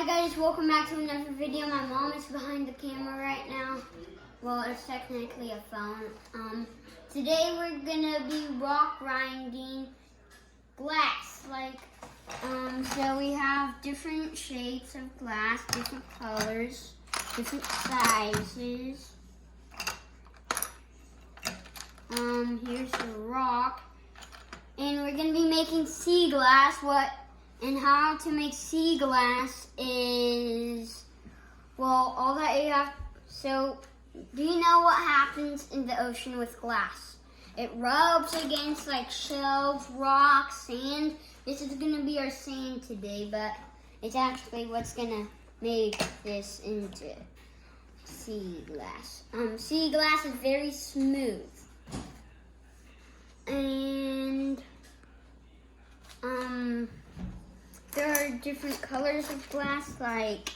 Hi guys, welcome back to another video. My mom is behind the camera right now. Well, it's technically a phone. Today we're gonna be rock grinding glass. So we have different shapes of glass, different colors, different sizes. Here's the rock. And we're gonna be making sea glass. And how to make sea glass is, well, all that you have. So, do you know what happens in the ocean with glass? It rubs against like shells, rocks, sand. This is gonna be our sand today, but it's actually what's gonna make this into sea glass. Sea glass is very smooth. And, there are different colors of glass, like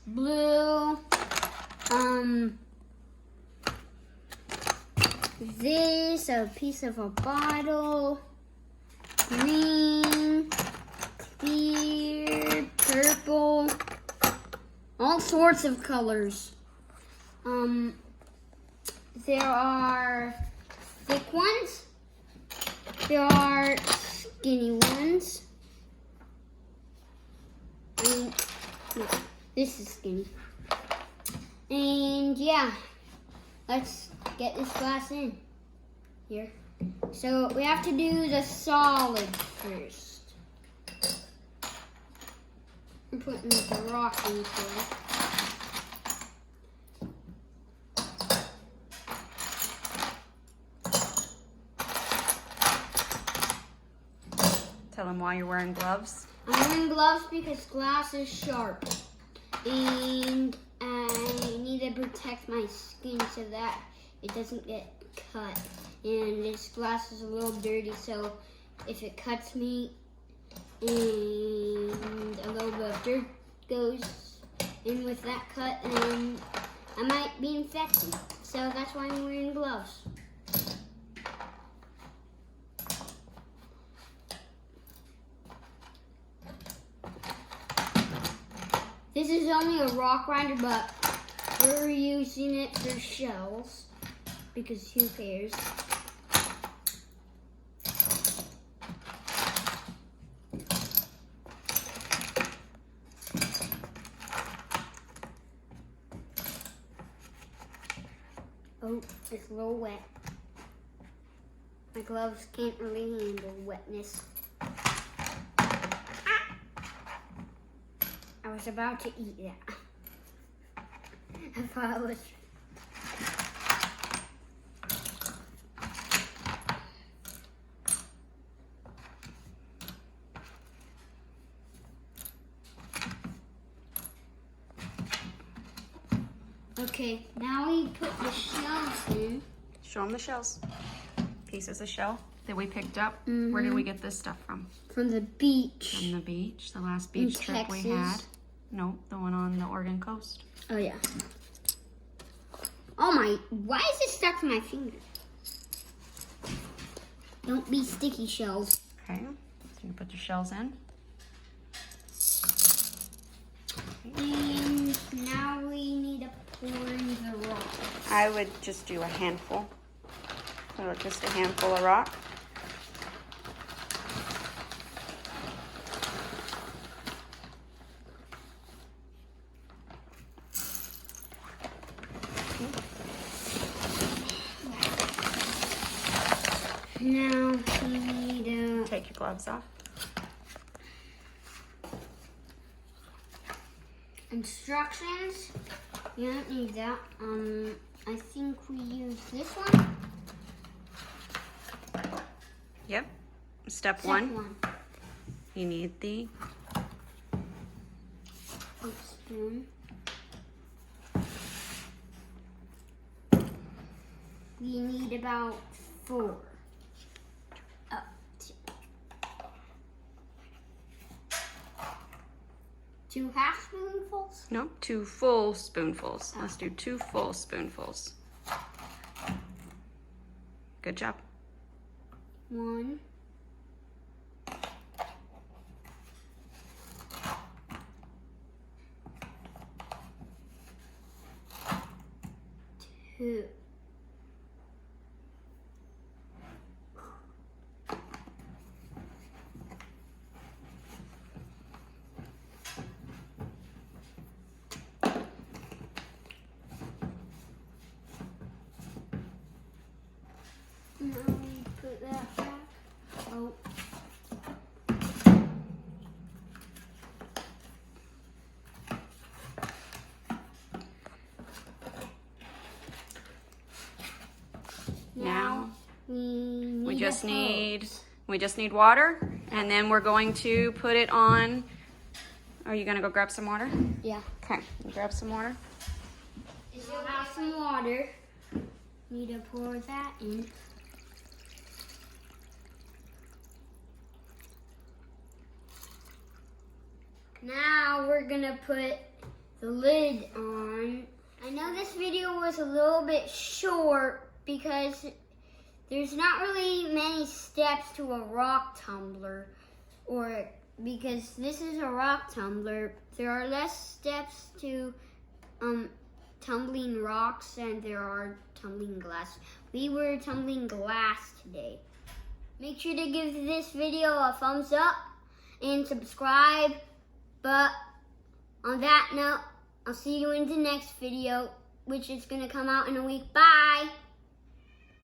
blue, this, a piece of a bottle, green, clear, purple, all sorts of colors. There are thick ones, there are skinny ones. This is skinny. And yeah, let's get this glass in here. So we have to do the solid first. I'm putting the rock into it. Tell them why you're wearing gloves. I'm wearing gloves because glass is sharp. And I need to protect my skin so that it doesn't get cut. And this glass is a little dirty, so if it cuts me and a little bit of dirt goes in with that cut, then I might be infected. So that's why I'm wearing gloves. This is only a rock grinder, but we're using it for shells because who cares? Oh, it's a little wet. My gloves can't really handle wetness. I was about to eat that. I thought I was. Okay, now we put the shells in. Show them the shells. Pieces of shell that we picked up. Where did we get this stuff from? From the beach. From the beach, the last beach trip we had. No, the one on the Oregon coast. Oh yeah. Oh my, why is it stuck to my finger? Don't be sticky shells. Okay, so you put your shells in. And now we need to pour in the rock. I would just do a handful. So just a handful of rock. Now we need to take your gloves off. Instructions. You don't need that. I think we use this one. Yep. Step one. You need the spoon. We need about 4. Two half spoonfuls? No, 2 full spoonfuls. Let's do 2 full spoonfuls. Good job. 1, Who? Now we put that back. Oh. Now we just need water, and then we're going to put it on. Are you gonna go grab some water? Yeah. Okay, grab some water. Still have some water. Need to pour that in. Now we're gonna put the lid on. I know this video was a little bit short because there's not really many steps to a rock tumbler, or because this is a rock tumbler, there are less steps to tumbling rocks than there are tumbling glass. We were tumbling glass today. Make sure to give this video a thumbs up and subscribe. But on that note, I'll see you in the next video, which is going to come out in a week. Bye!